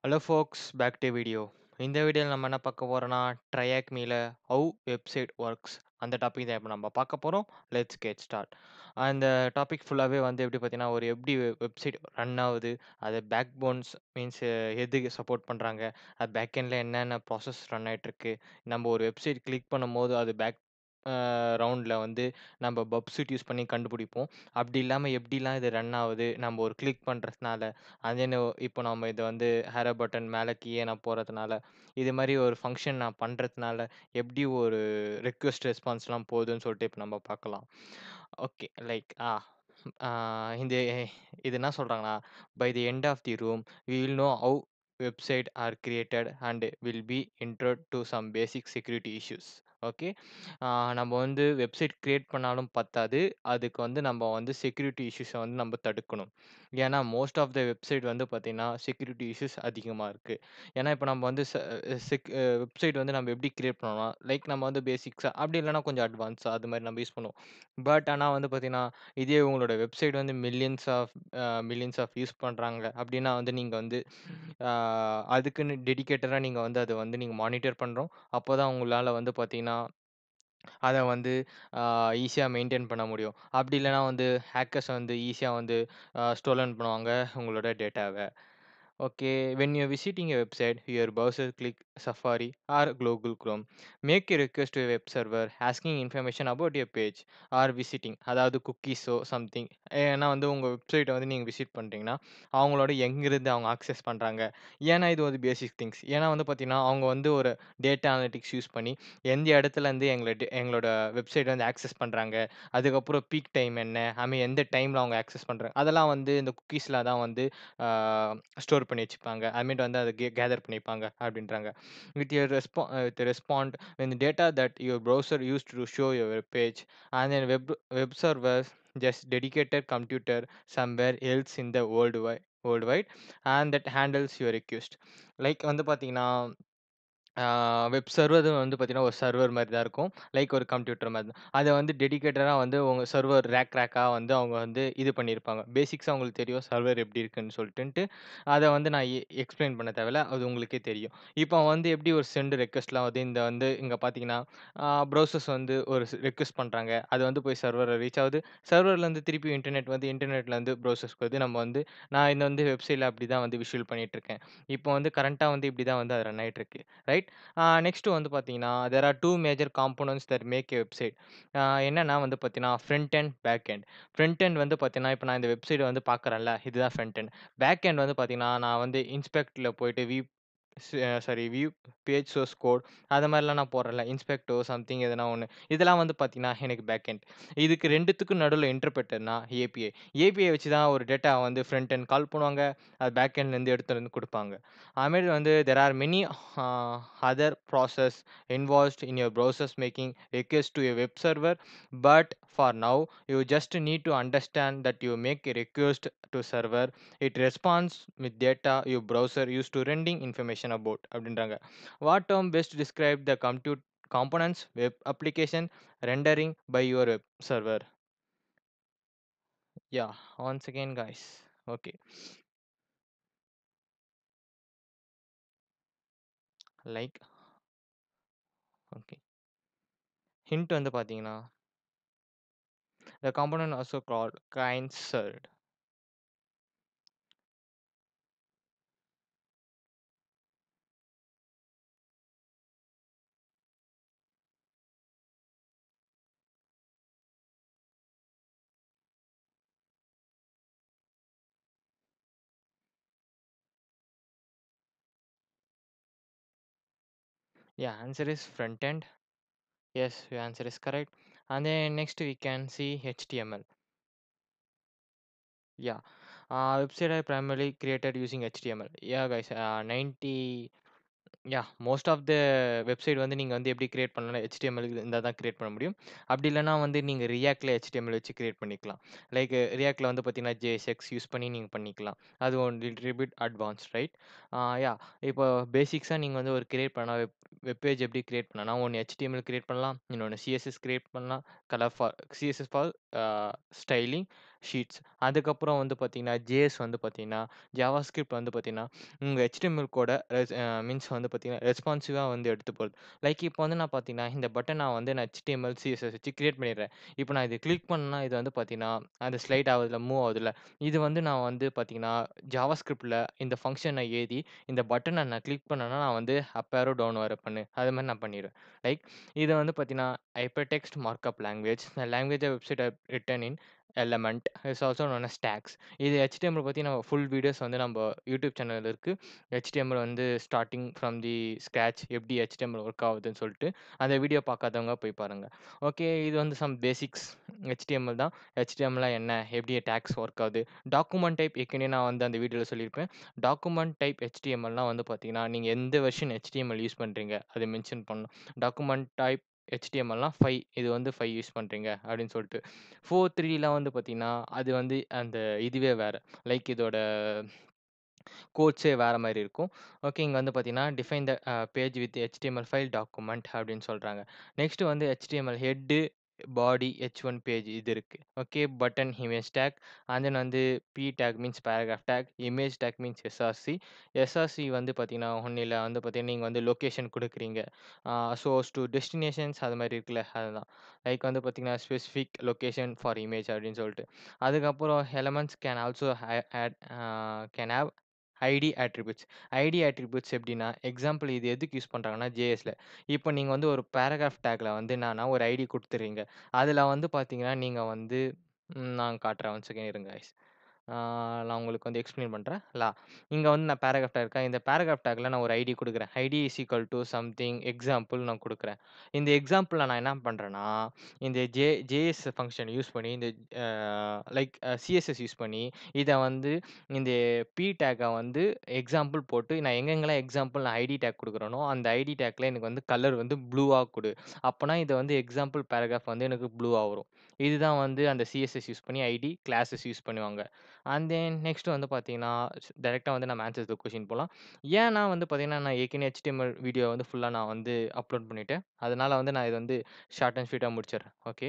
Hello folks back to video. இந்த வீடியோல நம்ம என்ன பார்க்க போறோம்னா, ட்ரையாக் மீல ஹவ் வெப்சைட் ஒர்க்ஸ் அந்த டாபிக் தான் இப்ப நம்ம பார்க்க போறோம். Let's get start. அந்த டாபிக் ஃபுல்லாவே வந்து எப்படி பார்த்தீங்கன்னா, ஒரு எப்படி வெப்சைட் ரன் ஆவுது, அது பேக் போன்ஸ் மீன்ஸ் எதுக்கு சப்போர்ட் பண்றாங்க, அது பேக் எண்ட்ல என்னென்ன ப்ராசஸ் ரன் ஆயிட்டுருக்கு, நம்ம ஒரு வெப்சைட் கிளிக் பண்ணும்போது அது பேக் ரவுண்ட்ல வந்து நம்ம பப்சூட் யூஸ் பண்ணி கண்டுபிடிப்போம். அப்படி இல்லாம எப்படிலாம் இது ரன் ஆவுது, நம்ம ஒரு கிளிக் பண்றதுனால அது என்ன இப்போ நம்ம இத வந்து ஹேரோ பட்டன் மேல கீய நான் போறதுனால, இது மாரி ஒரு ஃபங்ஷன் நான் பண்றதுனால, எப்படி ஒரு ரிக்வெஸ்ட் ரெஸ்பான்ஸ்லாம் போகுதுன்னு சொல்லிட்டு இப்ப நம்ம பார்க்கலாம். ஓகே. லைக் ஆ இந்த இது என்ன சொல்றாங்கன்னா, "by the end of the room, we will know how website are created and will be intro to some basic security issues." Okay. ஆ நம்ம வந்து வெப்சைட் கிரியேட் பண்ணாலும் பத்தாது. அதுக்கு வந்து நம்ம வந்து செக்யூரிட்டி இஷ்யூஸ வந்து நம்ம தடுக்கணும். ஏன்னா, மோஸ்ட் ஆஃப் த வெப்சைட் வந்து பார்த்தீங்கன்னா, செக்யூரிட்டி இஷ்யூஸ் அதிகமா இருக்கு. ஏன்னா, இப்ப நம்ம வந்து வெப்சைட் வந்து நம்ம எப்படி கிரியேட் பண்ணோம்னா, லைக் நம்ம வந்து பேசிக்ஸா அப்படி இல்லன்னா கொஞ்சம் அட்வான்ஸா அது மாரி நம்ம யூஸ் பண்ணுவோம். பட் ஆனா வந்து பார்த்தீங்கன்னா, இதே உங்களோட வெப்சைட் வந்து மில்லியன்ஸ் ஆஃப் யூஸ் பண்றாங்க அப்படின்னா வந்து நீங்க வந்து ஆ அதுக்குன்னு டெடிகேட்டடா நீங்க வந்து அத வந்து நீங்க மானிட்டர் பண்ணணும். அப்பதான் உங்களால வந்து பார்த்தீங்கன்னா, அத வந்து ஈஸியா மெயின்டெயின் பண்ண முடியும். அப்படி இல்லன்னா வந்து ஹேக்கர்ஸ் வந்து ஈஸியா வந்து ஸ்டோலன் பண்ணுவாங்க உங்களோட டேட்டாவ. Okay, when you're visiting a website, your browser click Safari or Google Chrome. Make a request to a web server asking information about your page or visiting. அதாவது குக்கீஸோ சம்திங். ஏன்னா வந்து உங்க வெப்சைட்ட வந்து நீங்க விசிட் பண்றீங்கன்னா, அவங்களோட எங்கிருந்து அவங்க ஆக்சஸ் பண்றாங்க. ஏன்னா இது வந்து பேசிக் திங்ஸ். ஏன்னா வந்து பார்த்தீங்கன்னா, அவங்க வந்து ஒரு டேட்டா அனலிட்டிக்ஸ் யூஸ் பண்ணி எந்த இடத்துலருந்து எங்களோட வெப்சைட் வந்து ஆக்சஸ் பண்றாங்க. அதுக்கப்புறம் பீக் டைம் என்ன? ஐ மீன் எந்த டைம்ல அவங்க ஆக்சஸ் பண்றாங்க. அதெல்லாம் வந்து இந்த குக்கீஸ்ல தான் வந்து ஆ ஸ்டோர் பண்ணி வச்சுப்பாங்க. அதுமேட்டு வந்து அத கேதர் பண்ணிப்பாங்க அப்டின்றாங்க. With respond when the data that your browser used to show your web page and then web servers just dedicated computer somewhere else in the worldwide and that handles your request. Like வந்து பார்த்தீங்கன்னா web server வந்து பார்த்தீங்கன்னா, ஒரு server மாரி தான் இருக்கும். Like ஒரு computer மாரி தான். அத வந்து டெடிகேட்டடா வந்து உங்க சர்வர் ரேக்கா வந்து அவங்க வந்து இது பண்ணியிருப்பாங்க. பேசிக்ஸா உங்களுக்கு தெரியும் சர்வர் எப்படி இருக்குன்னு சொல்லிட்டுன்ட்டு. அத வந்து நான் எக்ஸ்ப்ளைன் பண்ண தேவையில்ல. அது உங்களுக்கே தெரியும். இப்போ வந்து எப்படி ஒரு செண்ட் ரெக்வெஸ்ட்லாம் வந்து இந்த வந்து இங்க பார்த்தீங்கன்னா, ப்ரௌசர்ஸ் வந்து ஒரு ரெக்வெஸ்ட் பண்றாங்க. அது வந்து போய் சர்வர்ல ரீச் ஆகுது. சர்வர்லேருந்து திருப்பி இன்டர்நெட்லேருந்து ப்ரௌசர்ஸ்க்கு வருது. நம்ம வந்து நான் இந்த வந்து வெப்சைட்ல அப்படி தான் வந்து விஷுவல் பண்ணிட்டுருக்கேன். இப்போ வந்து கரண்ட்டா வந்து இப்படி தான் வந்து அது ரன் ஆயிட்டுருக்கு. ரைட்? நெக்ஸ்ட் வந்து பார்த்தீங்கன்னா, there are 2 major components that make a website. என்னன்னா வந்து பார்த்தீங்கன்னா, front end, back end. Front end வந்து பார்த்தீங்கன்னா, இப்ப நான் இந்த வெப்சைட் வந்து பார்க்குறேன்ல, இதுதான் ஃப்ரண்ட் எண்ட். பேக் எண்ட் வந்து பார்த்தீங்கன்னா, நான் வந்து இன்ஸ்பெக்ட்ல போயிட்டு வியூ பேஜ் சோர்ஸ் கோட் அது மாரிலாம் நான் போடுறேன்ல, இன்ஸ்பெக்டோ சம்திங் எதனா ஒண்ணு. இதெல்லாம் வந்து பார்த்தீங்கன்னா, எனக்கு பேக் எண்ட். இதுக்கு 2த்துக்கும் நடுவுல இன்டர்பிரெட்டர்னா ஏபிஐ. ஏபிஐ வச்சு தான் ஒரு டேட்டா வந்து ஃப்ரண்ட் எண்ட் கால் பண்ணுவாங்க. அது பேக் எண்ட்லேருந்து எடுத்துட்டு வந்து குடுப்பாங்க. அதுமாரி வந்து there are many other process involved in your browsers making request to a web server, but for now you just need to understand that you make a request to server, it responds with data your browser used to rendering information about அப்படின்றாங்க. What term best describe the compute components web application rendering by your web server? Yeah, once again guys. Okay. Like okay. Hint வந்து பார்த்தீங்கன்னா, the component also called kind. Yeah, answer is front end. Yes, your answer is correct. And then next we can see HTML. Yeah, website are primarily created using HTML. Yeah, guys, 90 most of the website வந்து நீங்க வந்து எப்படி create பண்ணலாம் HTML இருந்தா தான் create பண்ண முடியும். அப்படி இல்லன்னா வந்து நீங்க Reactல HTML வச்சு கிரியேட் பண்ணிக்கலாம். லைக் Reactல வந்து பார்த்தீங்கன்னா, JSX யூஸ் பண்ணி நீங்க பண்ணிக்கலாம். அது one little bit advanced right? Yeah இப்போ பேசிக்ஸா நீங்க வந்து ஒரு கிரியேட் பண்ண வெப் பேஜ் எப்படி கிரியேட் பண்ணலாம்னா, ஒண்ணு HTML கிரியேட் பண்ணலாம். இன்னொன்னு CSS கிரியேட் பண்ணலாம். Colour for CSS for styling, sheets. அதுக்கப்புறம் வந்து பார்த்தீங்கன்னா, ஜேஎஸ் வந்து பார்த்தீங்கன்னா, ஜாவாஸ்கிரிப்ட் வந்து பார்த்தீங்கன்னா, உங்க HTML கோட மீன்ஸ் வந்து பார்த்தீங்கன்னா, ரெஸ்பான்சிவா வந்து எடுத்து போறது. லைக் இப்போ வந்து நான் பார்த்தீங்கன்னா, இந்த பட்டன வந்து நான் HTML, CSS வச்சு கிரியேட் பண்ணிடுறேன். இப்போ நான் இத கிளிக் பண்ணா இது வந்து பார்த்தீங்கன்னா, அந்த ஸ்லைட் ஆகுதுல்ல, மூவ் ஆகுதுல்ல. இது வந்து நான் வந்து பார்த்தீங்கன்னா, ஜாவாஸ்கிரிப்ட்ல இந்த ஃபங்ஷன எழுதி, இந்த பட்டன நான் கிளிக் பண்ணேன்னா, நான் வந்து அப் ஏரோ, டவுன் ஏரோ பண்ணு. அது மாரி நான் பண்ணிருவேன். லைக் இது வந்து பார்த்தீங்கன்னா, hypertext markup language. The language a website have written in element is also known as tags. இது HTML பத்தி நம்ம ஃபுல் வீடியோஸ் வந்து நம்ம யூடியூப் சேனல்ல இருக்கு. HTML வந்து ஸ்டார்ட்டிங் ஃப்ரம் தி ஸ்க்ராட்ச் எப்படி HTML ஒர்க் ஆகுதுன்னு சொல்லிட்டு, அந்த வீடியோ பார்க்காதவங்க போய் பாருங்க. ஓகே, இது வந்து சம் பேசிக்ஸ் HTML தான். HTML என்ன? எப்படி டாக்ஸ் ஒர்க் ஆகுது? டாக்குமெண்ட் டைப் ஏற்கனவே நான் வந்து அந்த வீடியோல சொல்லியிருப்பேன். டாக்குமெண்ட் டைப் HTMLனா வந்து பார்த்தீங்கன்னா, நீங்க எந்த வெர்ஷன் HTML யூஸ் பண்றீங்க, அத மென்ஷன் பண்ணணும். டாக்குமெண்ட் டைப் HTMLனா 5 இது வந்து 5 யூஸ் பண்றீங்க அப்படின்னு சொல்லிட்டு. 4.3லாம் வந்து பார்த்தீங்கன்னா, அது வந்து அந்த இதுவே வேற. லைக் இதோட கோட்ஸே வேற மாரி இருக்கும். ஓகே, இங்க வந்து பார்த்தீங்கன்னா, define the page with HTML file document அப்படின்னு சொல்றாங்க. நெக்ஸ்ட் வந்து HTML ஹெட்டு, பாடி, H1 பேஜ் இது இருக்கு. Okay, button, image tag and then வந்து doc means paragraph tag, image tag means SRC. SRC வந்து பார்த்தீங்கன்னா, ஒண்ணும் இல்ல வந்து பார்த்தீங்கன்னா, நீங்க வந்து லொகேஷன் குடுக்குறீங்க. சோர்ஸ் டூ டெஸ்டினேஷன்ஸ் அது மாரி இருக்குல்ல, அதுதான். லைக் வந்து பார்த்தீங்கன்னா, ஸ்பெசிஃபிக் லொகேஷன் ஃபார் இமேஜ் அப்படின்னு சொல்லிட்டு. அதுக்கப்புறம் elements can also add can have ID attributes. ID attributes எப்படின்னா, எக்ஸாம்பிள் இது எதுக்கு யூஸ் பண்றாங்கன்னா, ஜேஎஸ்ல. இப்போ நீங்க வந்து ஒரு பேராகிராஃப் டேக்ல வந்து என்னன்னா ஒரு ஐடி குடுத்துர்றீங்க. அதுல வந்து பார்த்தீங்கன்னா, நீங்க வந்து நான் காட்டுறேன். ஒன் செகண்ட் இருங்க காய்ஸ். ஆ நான் உங்களுக்கு வந்து எக்ஸ்ப்ளைன் பண்றேன். இங்க வந்து நான் பேராகிராஃப் டேக் இருக்கேன். இந்த பேராகிராஃப் டேக்ல நான் ஒரு ஐடி குடுக்குறேன். ID is equal to something example நான் குடுக்குறேன். இந்த எக்ஸாம்பிள்ல நான் என்ன பண்றேன்னா, இந்த ஜேஎஸ் ஃபங்ஷன் யூஸ் பண்ணி இந்த அ லைக் சிஎஸ்எஸ் யூஸ் பண்ணி இத வந்து இந்த டேக்க வந்து எக்ஸாம்பிள் போட்டு நான் எங்கெங்கலாம் எக்ஸாம்பிள் நான் ஐடி டேக் குடுக்குறேனோ, அந்த ஐடி டேக்ல எனக்கு வந்து கலர் வந்து ப்ளூவா குடு. அப்பன்னா இது வந்து எக்ஸாம்பிள் பேராகிராஃப் வந்து எனக்கு ப்ளூவா வரும். இதுதான் வந்து அந்த சிஎஸ்எஸ் யூஸ் பண்ணி ஐடி கிளாஸஸ் யூஸ் பண்ணுவாங்க. அண்ட் தென் நெக்ஸ்ட் வந்து பார்த்தீங்கன்னா, டைரக்ட்டா வந்து நம்ம ஆன்சர் த கொஸ்டின் போலாம். ஏன்னா வந்து பார்த்தீங்கன்னா, நான் ஏற்கனவே HTML வீடியோ வந்து ஃபுல்லா நான் வந்து அப்லோட் பண்ணிட்டேன். அதனால வந்து நான் இத வந்து ஷார்ட் அண்ட் ஸ்வீட்டா முடிச்சிடுறேன். Okay.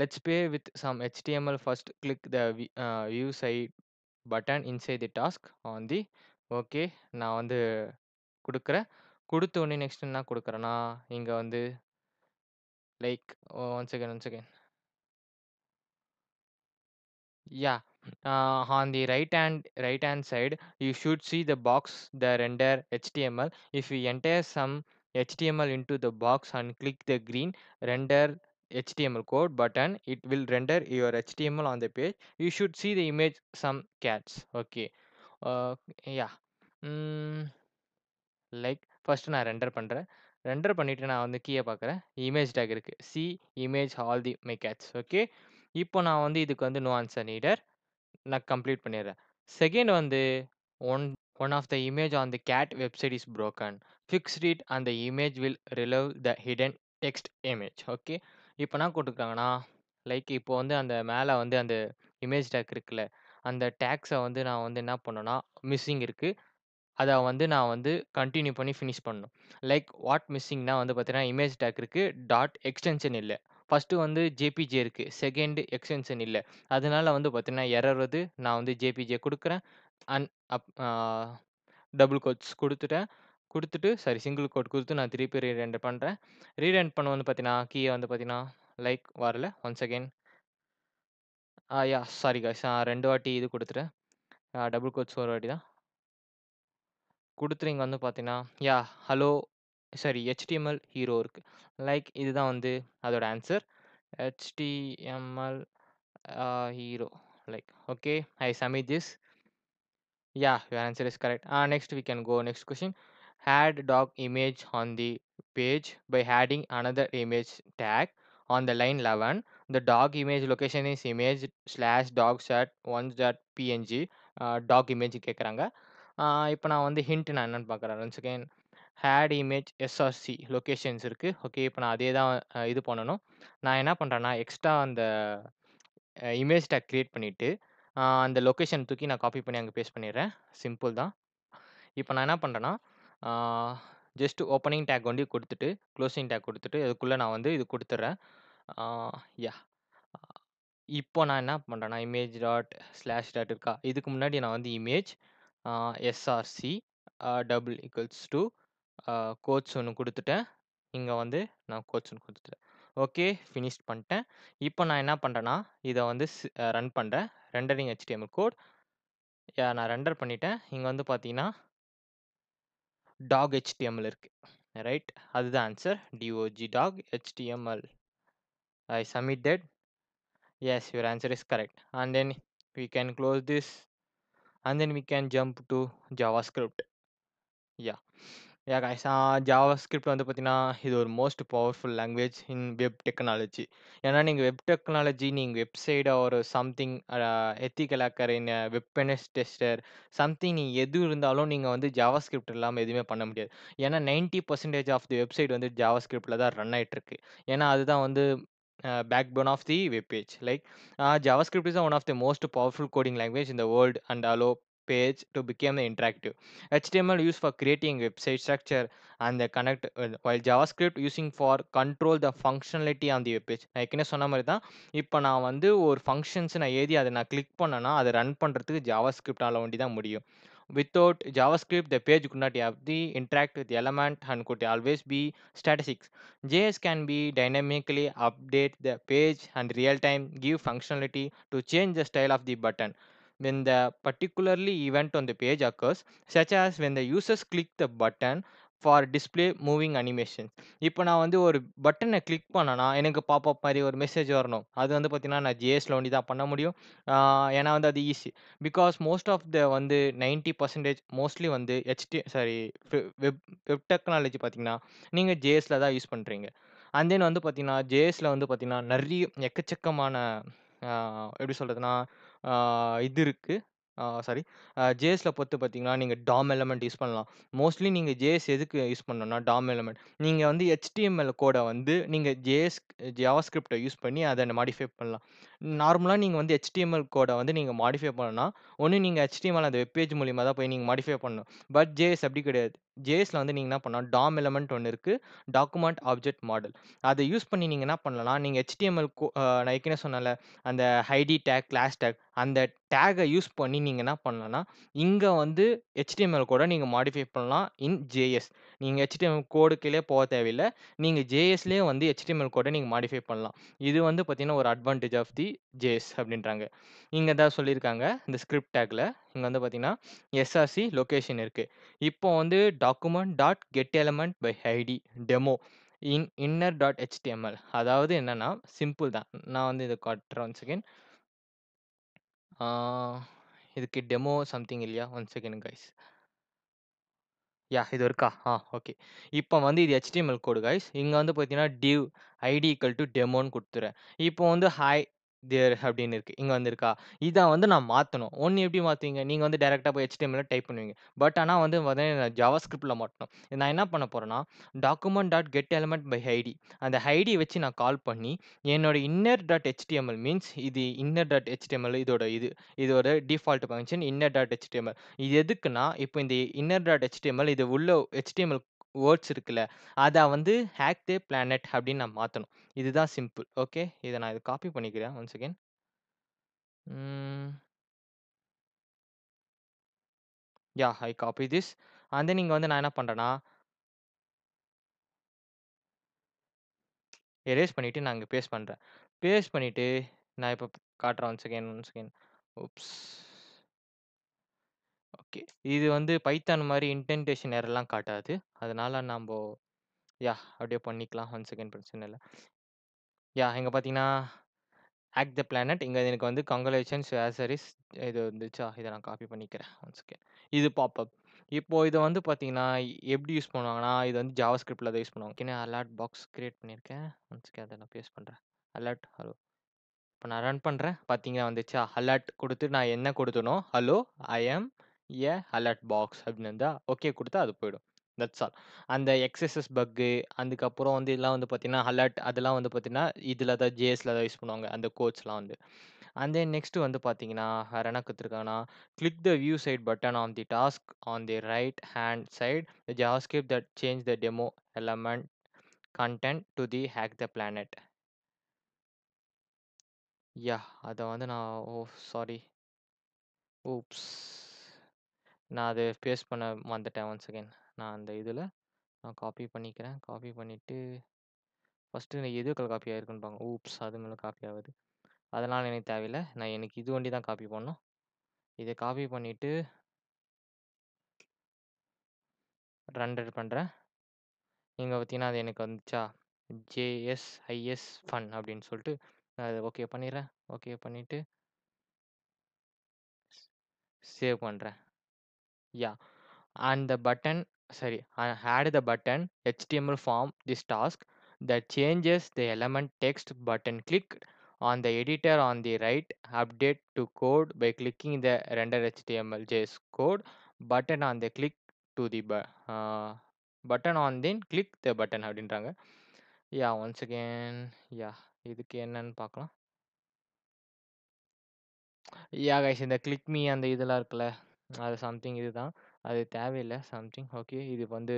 Let's play with some HTML first click the view site button inside the task on the okay. நான் வந்து குடுக்குறேன். குடுத்த உடனே நெக்ஸ்ட் என்ன குடுக்குறேன்னா, இங்க வந்து like one second, one second. Yeah. On the right hand side, you should see the box, the render HTML. If you enter some HTML into the box and click the green render HTML code button, it will render your HTML on the page. You should see the image some cats. Okay. Uh, yeah. Mm, first நான் render பண்றேன். Render பண்ணிட்டு நான் வந்து கீழ பார்க்குறேன். Image tag இருக்கு. See image all the my cats. Okay. இப்போ நான் வந்து இதுக்கு வந்து நோ ஆன்சர் நீடட். நான் கம்ப்ளீட் பண்ணிடுறேன். செகண்ட் வந்து one one of the image on the cat website is broken. Fixed it and the image will reveal the hidden text image. Okay. இப்போ என்ன குடுத்துருக்காங்கன்னா, லைக் இப்போ வந்து அந்த மேல வந்து அந்த இமேஜ் டேக் இருக்குல்ல, அந்த டேக்ஸ வந்து நான் வந்து என்ன பண்ணணும்னா, மிஸ்ஸிங் இருக்கு. அத வந்து நான் வந்து கன்டின்யூ பண்ணி ஃபினிஷ் பண்ணணும். லைக் வாட் மிஸ்ஸிங்னா வந்து பார்த்தீங்கன்னா, இமேஜ் டேக் இருக்கு. டாட் எக்ஸ்டென்ஷன் இல்ல. ஃபர்ஸ்ட்டு வந்து ஜேபிஜே இருக்கு. செகண்ட் எக்ஸ்டென்ஷன் இல்ல. அதனால வந்து பார்த்தீங்கன்னா, எரர் வருது. நான் வந்து ஜேபிஜே குடுக்குறேன். அன் அப் ஆ டபுள் கோட்ஸ் குடுத்துட்டேன். குடுத்துட்டு சாரி சிங்கிள் கோட் குடுத்து நான் திருப்பி ரீரெண்டர் பண்றேன். ரீரெண்ட் பண்ண வந்து பார்த்தீங்கன்னா, கீழ வந்து பார்த்தீங்கன்னா, லைக் வரல. Once again. Sorry guys. 2 வாட்டி இது குடுத்துட்டேன். டபுள் கோட்ஸ் ஒரு வாட்டி தான். குடுத்துட்டு இங்க வந்து பார்த்தீங்கன்னா, ஹலோ சாரி HTML ஹீரோ இருக்கு. லைக் இதுதான் வந்து அதோட answer. HTML hero. Like, okay, I submit this. Yeah, your answer is correct. Next we can go next question. Add dog image on the page by adding another image tag on the line 11. The dog image location is image slash dogs at ones dot png. Dog image கேட்குறாங்க. இப்போ நான் வந்து hint நான் என்னன்னு பார்க்குறேன். Once again add image SRC locations இருக்கு. Okay, இப்போ நான் அதே தான் இது பண்ணணும். நான் என்ன பண்ணுறேன்னா, எக்ஸ்ட்ரா அந்த இமேஜ் டேக் கிரியேட் பண்ணிட்டு, அந்த லொகேஷன் தூக்கி நான் காப்பி பண்ணி அங்க பேஸ்ட் பண்ணிடுறேன். சிம்பிள் தான். இப்ப நான் என்ன பண்றேன்னா, ஆ ஜஸ்ட் ஓப்பனிங் டேக் ஒண்டி குடுத்துட்டு, குளோசிங் டேக் குடுத்துட்டு, அதுக்குள்ள நான் வந்து இது குடுத்துர்றேன். ஆ யாஹ்! இப்போ நான் என்ன பண்றேன்னா, இமேஜ் டாட் ஸ்லாஷ் டாட் இருக்கா? இதுக்கு முன்னாடி நான் வந்து image SRC double equals to quotes ஒண்ணு குடுத்துட்டேன். இங்க வந்து நான் கோட்ஸ் ஒண்ணு குடுத்துட்டேன். ஓகே, ஃபினிஷ் பண்ட்டேன். இப்போ நான் என்ன பண்றேன்னா, இத வந்து ரன் பண்றேன். Rendering HTML code. நான் ரெண்டர் பண்ணிட்டேன். இங்க வந்து பார்த்தீங்கன்னா, டாக் HTML இருக்கு. ரைட்? அதுதான் answer. Doc doc HTML. I submitted. Yes, your answer is correct. And then we can close this and then we can jump to JavaScript. Yeah. Yeah, guys. JavaScript வந்து பார்த்தீங்கன்னா, இது ஒரு most powerful language இன் web technology. ஏன்னா, நீங்க web technology, நீங்க website ஒரு something ethical hacker இன் web tester something நீங்க எது இருந்தாலும் நீங்க வந்து JavaScript இல்லாம எதுவுமே பண்ண முடியாது. ஏன்னா 90% ஆஃப் தி வெப்சைட் வந்து JavaScriptல தான் ரன் ஆயிட்டு இருக்கு. ஏன்னா, அதுதான் வந்து backbone of the web page. Like JavaScript is one of the most powerful coding language in the world and allow page to become interactive. HTML used for creating website structure and the connect while JavaScript using for control the functionality on the web page. நான் ஏற்கனவே சொன்ன மாதிரி தான் இப்போ நான் வந்து ஒரு functions நான் எழுதி அதை நான் கிளிக் பண்ணேன்னா அதை ரன் பண்ணுறதுக்கு JavaScriptனால ஒண்டி தான் முடியும். Without JavaScript, the page could not have the interact with the element and could always be statics. JS can be dynamically update the page and real time give functionality to change the style of the button when the particularly event on the page occurs, such as when the users click the button for display moving animation. இப்போ நான் வந்து ஒரு பட்டனை click பண்ணேன்னா எனக்கு pop-up மாதிரி ஒரு message வரணும். அது வந்து பார்த்தீங்கன்னா நான் ஜேஎஸ்ல ஒண்டி தான் பண்ண முடியும். ஏன்னா வந்து அது easy. Because most of the வந்து 90% மோஸ்ட்லி வந்து சாரி வெப் வெப் டெக்னாலஜி பார்த்தீங்கன்னா, நீங்க ஜேஎஸ்ல தான் யூஸ் பண்றீங்க. அண்ட் தென் வந்து பார்த்தீங்கன்னா, ஜேஎஸ்ல வந்து பார்த்தீங்கன்னா, நெறைய எக்கச்சக்கமான அ எப்படி சொல்றதுன்னா, அ இது இருக்கு. சாரி ஜேஎஸ்ல பொறுத்து பார்த்தீங்கன்னா, நீங்க டாம் எலிமெண்ட் யூஸ் பண்ணலாம். மோஸ்ட்லி நீங்க ஜேஎஸ் எதுக்கு யூஸ் பண்ணணும்னா, டாம் எலிமெண்ட். நீங்க வந்து HTML கோட வந்து நீங்க ஜாவாஸ்கிரிப்ட்ட யூஸ் பண்ணி அத மாடிஃபை பண்ணலாம். நார்மலா நீங்க வந்து HTML கோட வந்து நீங்க மாடிஃபை பண்ணணும்னா, ஒண்ணு நீங்க HTML அந்த வெப் பேஜ் மூலியமா தான் போய் நீங்க மாடிஃபை பண்ணணும். பட் ஜேஎஸ் அப்படி கிடையாது. ஜேஎஸ்ல வந்து நீங்க என்ன பண்ணலாம், டாம் எலிமெண்ட் ஒண்ணு இருக்கு. Document object model. அத யூஸ் பண்ணி நீங்க என்ன பண்ணலாம்னா, நீங்க HTML நான் ஏற்கனவே சொன்னேன்ல, அந்த ஐடி டேக், கிளாஸ் டேக் அந்த டேக்க யூஸ் பண்ணி நீங்க என்ன பண்ணலாம்னா, இங்க வந்து HTML கோட நீங்க மாடிஃபை பண்ணலாம் இன் ஜேஎஸ். நீங்க HTML கோடுக்குள்ளே போக தேவையில்ல. நீங்க ஜேஎஸ்லயே வந்து HTML கோட நீங்க மாடிஃபை பண்ணலாம். இது வந்து பார்த்தீங்கன்னா, ஒரு அட்வான்டேஜ் ஆஃப் தி ஜேஎஸ் அப்படின்றாங்க. இங்க தான் சொல்லியிருக்காங்க. இந்த ஸ்கிரிப்ட் டேக்ல. இங்க வந்து பார்த்தீங்கன்னா, எஸ்ஆர்சி லொகேஷன் இருக்கு. இப்போ வந்து document dot get element by ID demo inner dot HTML அதாவது என்னன்னா, சிம்பிள் தான். நான் வந்து இத காட்டுறேன் ஒன் செகண்ட். ஆ இதுக்கு டெமோ சம்திங் இல்லையா? One second guys. இது இருக்கா? ஓகே. இப்ப வந்து இது HTML கோடு கைஸ். இங்க வந்து பார்த்தீங்கன்னா, ஐடி ஈக்குவல் டூ டெமோன்னு குடுத்துறேன். இப்போ வந்து ஹாய் தேர் அப்படின்னு இருக்கு. இங்க வந்து இருக்கா? இத வந்து நான் மாத்தணும். ஒண்ணு எப்படி மாத்துவீங்க? நீங்க வந்து டைரக்ட்டா போய் HTMLல டைப் பண்ணுவீங்க. பட் ஆனா வந்து பார்த்தீங்கன்னா, ஜாவாஸ்கிரிப்ட்ல மாட்டணும். நான் என்ன பண்ண போறேன்னா, document dot get element by ID அந்த ஐடிய வச்சு நான் கால் பண்ணி, என்னோட இன்னர் டாட் HTML மீன்ஸ் இது இன்னர் டாட் HTML இதோட default function inner dot HTML. இது எதுக்குன்னா, இப்போ இந்த இன்னர் டாட் HTML இது உள்ள HTML வேர்ட்ஸ் இருக்குல்ல, அத வந்து ஹேக் தி பிளானட் அப்படின்னு நான் மாத்தணும். இதுதான் சிம்பிள். ஓகே. இத நான் காப்பி பண்ணிக்கிறேன். One second. ம். ஐ காப்பி திஸ். அண்ட் தென் இங்க வந்து நான் என்ன பண்றேன்னா, எரேஸ் பண்ணிட்டு நான் இங்க பேஸ்ட் பண்றேன். பேஸ்ட் பண்ணிட்டு நான் இப்ப காட்டுறேன். One second. உப்ஸ். ஓகே. இது வந்து பைத்தான் மாரி இன்டென்டேஷன் எரர்லாம் காட்டாது. அதனால நம்போ அப்படியே பண்ணிக்கலாம். ஒன் செகண்ட் பிரச்சனை இல்ல. இங்க பார்த்தீங்கன்னா, ஹேக் த பிளானட் இங்க எனக்கு வந்து கங்ராச்சுலேஷன்ஸ் ஆஸரிஸ் இது வந்துச்சா? இத நான் காப்பி பண்ணிக்கிறேன். One second. இது பாப்அப். இப்போ இத வந்து பார்த்தீங்கன்னா, எப்படி யூஸ் பண்ணுவாங்கன்னா, இது வந்து ஜாவாஸ்கிரிப்ட்ல தான் யூஸ் பண்ணுவாங்க. ஏற்கனவே அலர்ட் பாக்ஸ் கிரியேட் பண்ணியிருக்கேன். ஒன் செகண்ட் அத நான் பேஸ்ட் பண்றேன். Alert hello. இப்ப நான் ரன் பண்றேன். பார்த்தீங்கன்னா வந்துச்சா? அலர்ட் குடுத்து நான் என்ன குடுத்தனோ, hello I am alert box அப்படின்னு இருந்தா, ஓகே குடுத்தா அது போயிடும். That's all. அந்த எக்ஸ்எஸ்எஸ் பக்கு அதுக்கப்புறம் வந்து இதெல்லாம் வந்து பார்த்தீங்கன்னா, அலர்ட் அதெல்லாம் வந்து பார்த்தீங்கன்னா, இதுல தான் ஜேஎஸ்ல தான் யூஸ் பண்ணுவாங்க. அந்த கோட்ஸ்லாம் வந்து. அண்ட் தென் நெக்ஸ்ட் வந்து பார்த்தீங்கன்னா, வேற என்ன குடுத்துருக்காங்கன்னா, click the view site button on the task on the right hand side the JavaScript that change the demo element content to the hack the planet. Yeah! அத வந்து நான் சாரி. ஊப்ஸ்! நான் அத பேஸ்ட் பண்ண மறந்துட்டேன். One second. நான் அந்த இதுல நான் காப்பி பண்ணிக்கிறேன். காப்பி பண்ணிட்டு ஃபர்ஸ்ட்டு எதுக்குள்ள காப்பி ஆயிருக்குன்னு பாருங்க. ஊப்ஸ்! அது மேல காப்பி ஆவுது. அதனால எனக்கு தேவையில்ல. எனக்கு இது ஒண்டி தான் காப்பி பண்ணணும். இத காப்பி பண்ணிட்டு ரெண்டர் பண்றேன். இங்க பார்த்தீங்கன்னா, அது எனக்கு வந்துச்சா? JSIS ஃபன் அப்படின்னு சொல்லிட்டு, நான் அத ஓகே பண்ணிடுறேன். ஓகே பண்ணிட்டு சேவ் பண்றேன். Yeah! And the button sorry, add the button HTML form this task that changes the element text button. Click on the editor on the right, update to code by clicking the render HTML JS code button on the click to the button on then click the button அப்படின்றாங்க. once again, இதுக்கு என்னன்னு பார்க்கலாம். Guys இந்த click me அந்த இதெல்லாம் இருக்குல்ல, அது something இதுதான். அது தேவையில்ல சம்திங். ஓகே. இது வந்து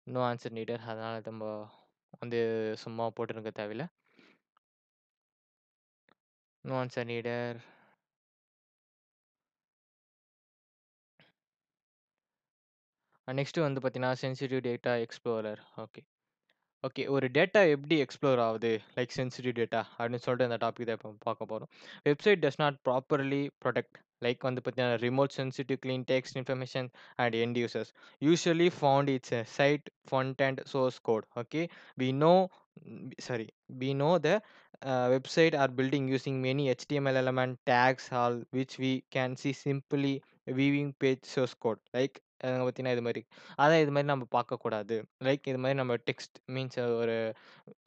நோ ஆன்சர் நீடட். அதனால நம்ம வந்து சும்மா போட்டுருக்க தேவையில்ல. No answer needed. நெக்ஸ்ட் வந்து பார்த்தீங்கன்னா, sensitive data explorer. Okay. Okay. ஒரு டேட்டா எப்படி எக்ஸ்ப்ளோர் ஆவுது? லைக் சென்சிட்டிவ் டேட்டா அப்படின்னு சொல்லிட்டு அந்த டாபிக் தான் இப்போ பார்க்க போறோம். Website does not properly protect like வந்து பார்த்தீங்கன்னா, remote sensitive clean text information and end users. Usually found it's a site front end source code. Okay. We know sorry. We know the website are building using many HTML element tags all which we can see simply viewing page source code. Like பார்த்தீங்கன்னா, இது மாரி. அதான் இது மாரி நம்ம பார்க்கக்கூடாது. Like இது மாரி நம்ம டெக்ஸ்ட் மீன்ஸ் ஒரு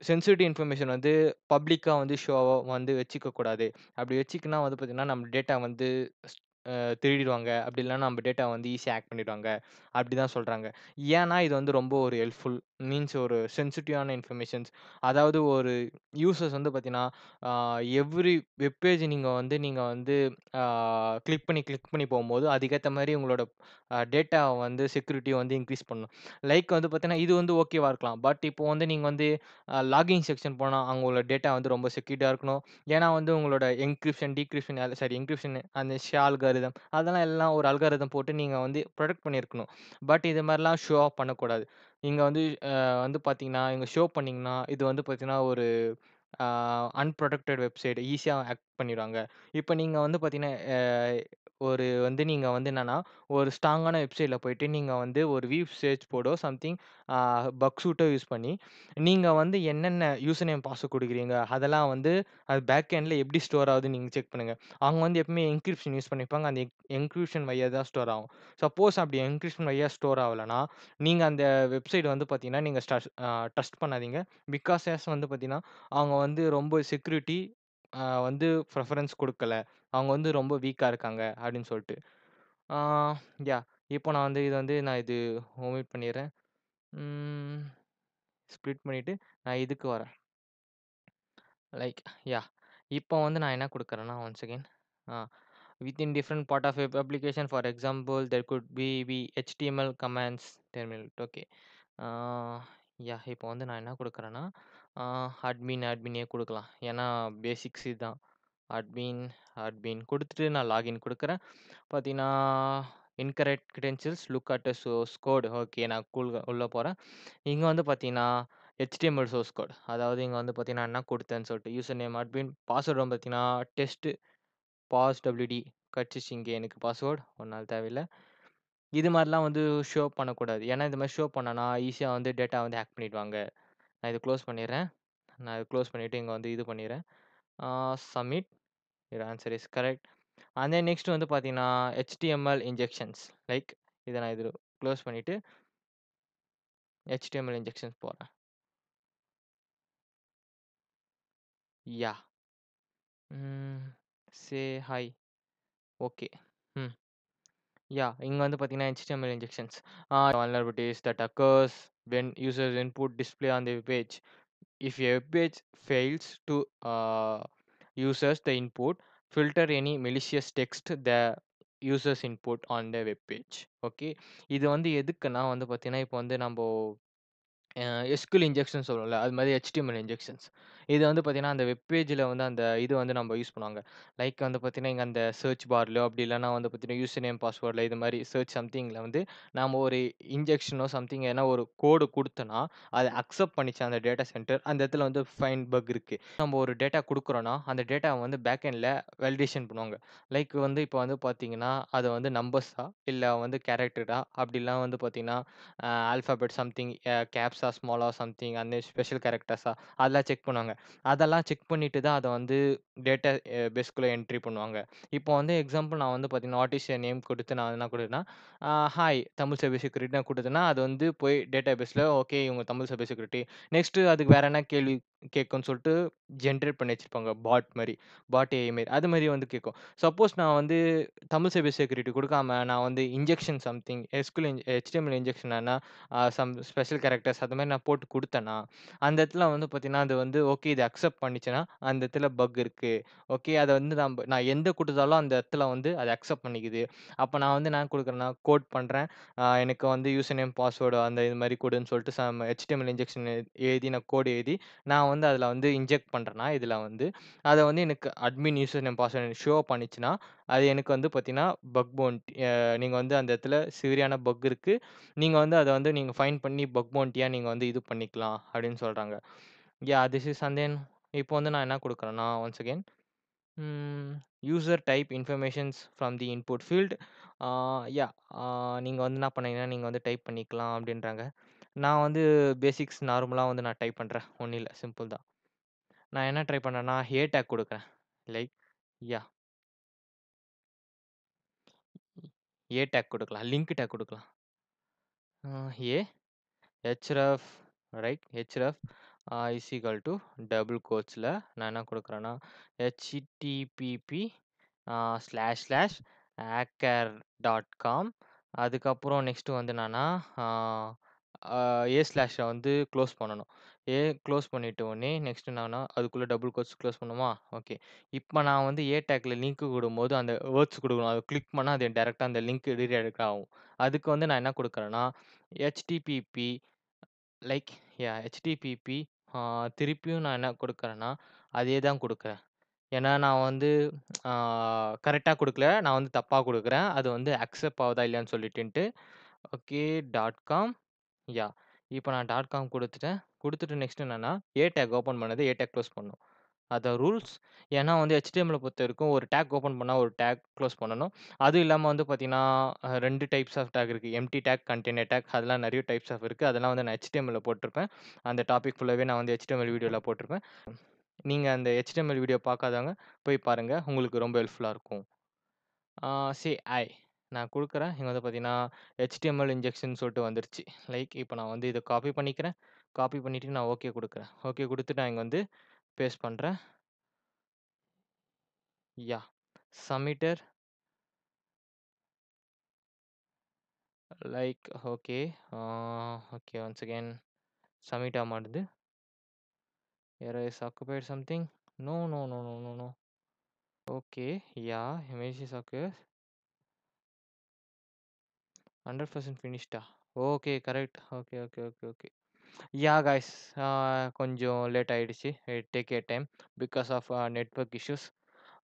சென்சிட்டிவ் இன்ஃபர்மேஷன் வந்து பப்ளிக்கா வந்து ஷோவா வந்து வச்சுக்க கூடாது. அப்படி வச்சுக்கினா வந்து பார்த்தீங்கன்னா, நம்ம டேட்டா வந்து ஸ் அ திருடிருவாங்க. அப்படி இல்லன்னா நம்ம டேட்டா வந்து ஈஸியா ஹேக் பண்ணிடுவாங்க. அப்படிதான் சொல்றாங்க. ஏன்னா, இது வந்து ரொம்ப ஒரு ஹெல்ப்ஃபுல் மீன்ஸ் ஒரு சென்சிட்டிவான இன்ஃபர்மேஷன்ஸ். அதாவது ஒரு யூசர்ஸ் வந்து பார்த்தீங்கன்னா, அ எவ்ரி வெப் பேஜ் நீங்க வந்து கிளிக் பண்ணி போம்போது, அதுக்கேத்த மாரி உங்களோட டேட்டா வந்து செக்யூரிட்டிய வந்து இன்கிரீஸ் பண்ணணும். லைக் வந்து பார்த்தீங்கன்னா, இது வந்து ஓகேவா இருக்கலாம். பட் இப்போ வந்து நீங்க வந்து லாகின் செக்ஷன் போனா, அங்க உள்ள டேட்டா வந்து ரொம்ப செக்யூர்டா இருக்கணும். ஏன்னா வந்து உங்களோட என்கிரிப்ஷன், டிகிரிப்ஷன் சாரி என்கிரிப்ஷன் அந்த அல்காரிதம் அதெல்லாம் எல்லாம் ஒரு அல்காரிதம் போட்டு நீங்க வந்து புரொடெக்ட் பண்ணியிருக்கணும். பட் இது மாரிலாம் ஷோ ஆஃப் பண்ணக்கூடாது. இங்க வந்து வந்து பார்த்தீங்கன்னா, இங்க ஷோ பண்ணீங்கன்னா, இது வந்து பார்த்தீங்கன்னா, ஒரு அ அன்ப்ரொடெக்டட் வெப்சைட் ஈஸியா ஹேக் பண்ணிருவாங்க. இப்ப நீங்க வந்து பார்த்தீங்கன்னா, ஒரு வந்து நீங்க வந்து என்னன்னா, ஒரு ஸ்ட்ராங்கான வெப்சைட்ல போயிட்டு நீங்க வந்து ஒரு வீவ் சேர்ச் போர்டோ சம்திங் அ பக் சூட்டோ யூஸ் பண்ணி, நீங்க வந்து என்னென்ன யூசர் நேம், பாஸ்வேர்ட் குடுக்குறீங்க, அதெல்லாம் வந்து அது பேக் எண்ட்ல எப்படி ஸ்டோர் ஆகுதுன்னு நீங்க செக் பண்ணுங்க. அவங்க வந்து எப்பவுமே என்கிரிப்ஷன் யூஸ் பண்ணியிருப்பாங்க. அந்த என்கிரிப்ஷன் வழியா தான் ஸ்டோர் ஆகும். சப்போஸ் அப்படி என்கிரிப்ஷன் வழியா ஸ்டோர் ஆவலன்னா, நீங்க அந்த வெப்சைட் வந்து பார்த்தீங்கன்னா, நீங்க ட்ரஸ்ட் பண்ணாதீங்க. பிகாஸ் வந்து பார்த்தீங்கன்னா, அவங்க வந்து ரொம்ப செக்யூரிட்டி வந்து ப்ரிஃபரன்ஸ் குடுக்கல. அவங்க வந்து ரொம்ப வீக்கா இருக்காங்க அப்படின்னு சொல்ட்டு. ஆ யாஹ்! இப்போ நான் வந்து இது ஒமிட் பண்ணிர்றேன். ம் ஸ்ப்ளிட் பண்ணிட்டு நான் இதுக்கு வரேன். Like yeah! இப்போ வந்து நான் என்ன குடுக்குறேன்னா, ஒன் செகண்ட். ஆ within different part of web application for example there could be HTML commands terminal. Okay. ஆ இப்போ வந்து நான் என்ன குடுக்குறேன்னா, ஆ அட்மினே குடுக்கலாம். ஏன்னா பேசிக்ஸ் இதுதான். அட்மின் அட்மின் குடுத்துட்டு நான் லாகின் குடுக்குறேன். பார்த்தீங்கன்னா, incorrect credentials look at a source code. Okay. நான் உள்ள போறேன். இங்க வந்து பார்த்தீங்கன்னா, HTML சோர்ஸ் கோட். அதாவது இங்க வந்து பார்த்தீங்கன்னா, என்ன குடுத்தேன்னு சொல்லிட்டு யூசர் நேம் அட்மின், பாஸ்வேர்ட் வந்து பார்த்தீங்கன்னா, டெஸ்ட் பாஸ்WD கட்சிச்சு இங்க எனக்கு பாஸ்வேர்ட். ஒண்ணும் தேவையில்ல. இது மாரிலாம் வந்து ஷோ பண்ணக்கூடாது. ஏன்னா, இது மாரி ஷோ பண்ணனா ஈஸியா வந்து டேட்டா வந்து ஹேக் பண்ணிடுவாங்க. நான் இத க்ளோஸ் பண்ணிர்றேன். நான் இத க்ளோஸ் பண்ணிட்டு இங்க வந்து இது பண்ணிர்றேன். Submit. Your answer is correct. And then next வந்து பார்த்தீங்கன்னா, HTML இன்ஜெக்ஷன்ஸ் லைக் இத நான் இது க்ளோஸ் பண்ணிட்டு HTML இன்ஜெக்ஷன்ஸ் போறேன். யாஹ்! ம் சே ஹாய். ஓகே. ம். இங்க வந்து பார்த்தீங்கன்னா, HTML injections. Vulnerabilities that occurs when users input display on the page. If a web page fails to users the input, filter any malicious text the users input on the web page. Okay. இது வந்து எதுக்குன்னா வந்து பார்த்தீங்கன்னா, இப்போ வந்து நம்போ அ SQL injection சொல்லுவோம்ல. அது மாரி HTML இன்ஜெக்ஷன்ஸ். இது வந்து பார்த்தீங்கன்னா, அந்த வெப் பேஜ்ல வந்து அந்த இது வந்து நம்ம யூஸ் பண்ணுவாங்க. லைக் வந்து பார்த்தீங்கன்னா, இங்க அந்த சர்ச் பார்லயோ அப்படி இல்லன்னா வந்து பார்த்தீங்கன்னா, யூசர் நேம், பாஸ்வேர்ட்ல இது மாரி சர்ச் சம்திங்ல வந்து நாம ஒரு இன்ஜெக்ஷனோ சம்திங் எதனா ஒரு கோடு குடுத்தோம்னா, அத அக்செப்ட் பண்ணிச்சு அந்த டேட்டா சென்டர். அந்த இடத்துல வந்து ஃபைண்ட் பக் இருக்கு. நம்ம ஒரு டேட்டா குடுக்குறோம்னா, அந்த டேட்டாவ வந்து பேக் எண்ட்ல வேலிடேஷன் பண்ணுவாங்க. லைக் வந்து இப்ப வந்து பார்த்தீங்கன்னா, அது வந்து நம்பர்ஸா இல்ல வந்து கேரக்டரா அப்படிலாம் வந்து பார்த்தீங்கன்னா ஆல்ஃபாபெட் சம்திங் கேப்ஸா, ஸ்மாலா சம்திங் அந்த ஸ்பெஷல் கேரக்டர்ஸா அதெல்லாம் செக் பண்ணுவாங்க. அதெல்லாம் செக் பண்ணிட்டு தான் அத வந்து டேட்டா பேஸ்க்குள்ள என்ட்ரி பண்ணுவாங்க. இப்போ வந்து எக்ஸாம்பிள் நான் வந்து பார்த்தீங்கன்னா, வாட் இஸ் யுவர் நேம் குடுத்து நான் என்ன குடுத்தேன்னா, ஹாய் தமிழ் சைபர் செக்யூரிட்டி நான் குடுத்தேன்னா, அது வந்து போய் டேட்டா பேஸ்ல ஓகே இவங்க தமிழ் சைபர் செக்யூரிட்டி. நெக்ஸ்ட்டு அதுக்கு வேற என்ன கேள்வி கேட்கும்னு சொல்லிட்டு ஜெனரேட் பண்ணி வச்சிருப்பாங்க. பாட் ஏஐ மாரி. அது மாரி வந்து கேட்கும். சப்போஸ் நான் வந்து தமிழ் சைபர் செக்யூரிட்டி குடுக்காம, நான் வந்து இன்ஜெக்ஷன் சம்திங் HTML இன்ஜெக்ஷன்னா சம் ஸ்பெஷல் கேரக்டர்ஸ் அது மாரி நான் போட்டு குடுத்தேன்னா, அந்த இடத்துல வந்து பார்த்தீங்கன்னா, அது வந்து ஓகே இத அக்செப்ட் பண்ணிச்சுன்னா, அந்த இடத்துல பக் இருக்கு. ஓகே அத வந்து நான் எந்த குடுத்தாலும் அந்த இடத்துல வந்து அத அக்செப்ட் பண்ணிக்குது. அப்ப நான் வந்து என்ன குடுக்குறேன்னா, கோட் பண்றேன். எனக்கு வந்து யூசர் நேம், பாஸ்வேர்ட் அந்த இது மாரி குடுன்னு சொல்லிட்டு HTML இன்ஜெக்ஷன் எழுதி நான் கோட் எழுதி, நான் வந்து அதில வந்து இன்ஜெக்ட் பண்றேன்னா, இதில வந்து அத வந்து எனக்கு admin user name, password show பண்ணுச்சுன்னா, அது எனக்கு வந்து பார்த்தீங்கன்னா, பக் பவுண்டி நீங்க வந்து அந்த இடத்துல சிவியரான பக் இருக்கு. நீங்க வந்து அத வந்து நீங்க ஃபைண்ட் பண்ணி பக் பவுண்டியா நீங்க வந்து இது பண்ணிக்கலாம் அப்படின்னு சொல்றாங்க. Yeah! This is and then இப்போ வந்து நான் என்ன குடுக்குறேன்னா, once again hmm user type informations from the input field. Ah yeah! நீங்க வந்து என்ன பண்ணீங்கன்னா, நீங்க வந்து டைப் பண்ணிக்கலாம் அப்படின்றாங்க. நான் வந்து பேசிக்ஸ் நார்மலா வந்து நான் டைப் பண்றேன். ஒண்ணும் இல்ல. சிம்பிள் தான். நான் என்ன ட்ரை பண்றேன்னா, டேக் குடுக்குறேன். Like yeah! டேக் குடுக்கலாம். லிங்க் டேக் குடுக்கலாம். Uh a href right href is equal to double கோட்ஸ்ல நான் என்ன குடுக்குறேன்னா, http ஸ்லாஷ் ஸ்லாஷ் hacker.com அதுக்கப்புறம் நெக்ஸ்ட் வந்து என்னன்னா, ஆ ஆ ஸ்லாஷ வந்து குளோஸ் பண்ணணும். குளோஸ் பண்ணிட்ட உடனே நெக்ஸ்ட் என்னன்னா, அதுக்குள்ள டபுள் கோட்ஸ் குளோஸ் பண்ணுமா? ஓகே. இப்ப நான் வந்து டேக்ல லிங்க் குடுக்கும்போது அந்த வேர்ட்ஸ் குடுக்கணும். அத கிளிக் பண்ணா அது டைரக்ட்டா அந்த லிங்க் ரீடைரக்ட் ஆகும். அதுக்கு வந்து நான் என்ன குடுக்குறேன்னா, http லைக் http திருப்பியும் நான் என்ன குடுக்குறேன்னா, அதே தான் குடுக்குறேன். ஏன்னா நான் வந்து ஆ கரெக்ட்டா குடுக்கல. நான் வந்து தப்பா குடுக்குறேன். அது வந்து அக்செப்ட் ஆவுதா இல்லையான்னு சொல்லிட்டுன்ட்டு. Okay dot com yeah! இப்ப நான் டாட் காம் குடுத்துட்டேன். குடுத்துட்டு நெக்ஸ்ட் என்னன்னா, டேக் ஓப்பன் பண்ணது டேக் குளோஸ் பண்ணணும். அதான் ரூல்ஸ். ஏன்னா வந்து HTML பொறுத்தவரைக்கும் ஒரு டேக் ஓப்பன் பண்ணா ஒரு டேக் குளோஸ் பண்ணணும். அதுவும் இல்லாம வந்து பார்த்தீங்கன்னா, 2 டைப்ஸ் ஆஃப் டேக் இருக்கு. எம்ப்டி டேக், கண்டெய்னர் டேக் அதெல்லாம் நெறைய டைப்ஸ் ஆஃப் இருக்கு. அதெல்லாம் வந்து நான் HTMLல போட்டிருப்பேன். அந்த டாபிக் ஃபுல்லாவே நான் வந்து HTML வீடியோல போட்டிருப்பேன். நீங்க அந்த HTML வீடியோ பார்க்காதவங்க போய் பாருங்க. உங்களுக்கு ரொம்ப ஹெல்ப்ஃபுல்லா இருக்கும். ஆ சே ஐ நான் குடுக்குறேன். இங்க வந்து பார்த்தீங்கன்னா, HTML இன்ஜெக்ஷன் சொல்லிட்டு வந்துருச்சு. லைக் இப்ப நான் வந்து இத காப்பி பண்ணிக்கிறேன். காப்பி பண்ணிட்டு நான் ஓகே குடுக்குறேன். ஓகே குடுத்துட்டு நான் இங்க வந்து பேஸ்ட் பண்றேன். யாஹ்! Submitted like okay. ஆ ஓகே ஒன்ஸ் அகைன் சப்மிட் ஆக மாட்டுது. Error is occupied something. No, no, no, no, no, no. Okay. Yeah! Image is okay. 100% ஃபினிஷ்டா? Okay correct. Okay, okay, okay, okay. Yeah guys கொஞ்சம் late ஆயிடுச்சு. Take your time because of network issues.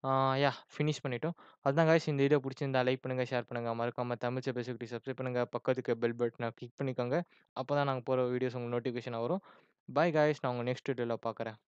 ஆ finish பண்ணிட்டோம். அதான் guys இந்த video புடிச்சிருந்தா like பண்ணுங்க, share பண்ணுங்க. மறக்காம தமிழ் சபை செக்யூரிட்டி சப்ஸ்கிரைப் பண்ணுங்க. பக்கத்துக்கு பெல் பட்டன கிளிக் பண்ணிக்கோங்க. அப்பதான் நாங்க போற வீடியோஸ் உங்களுக்கு நோட்டிஃபிகேஷனா வரும். பாய் காய்ஸ் நான் உங்கள நெக்ஸ்ட் வீடியோல பார்க்குறேன்.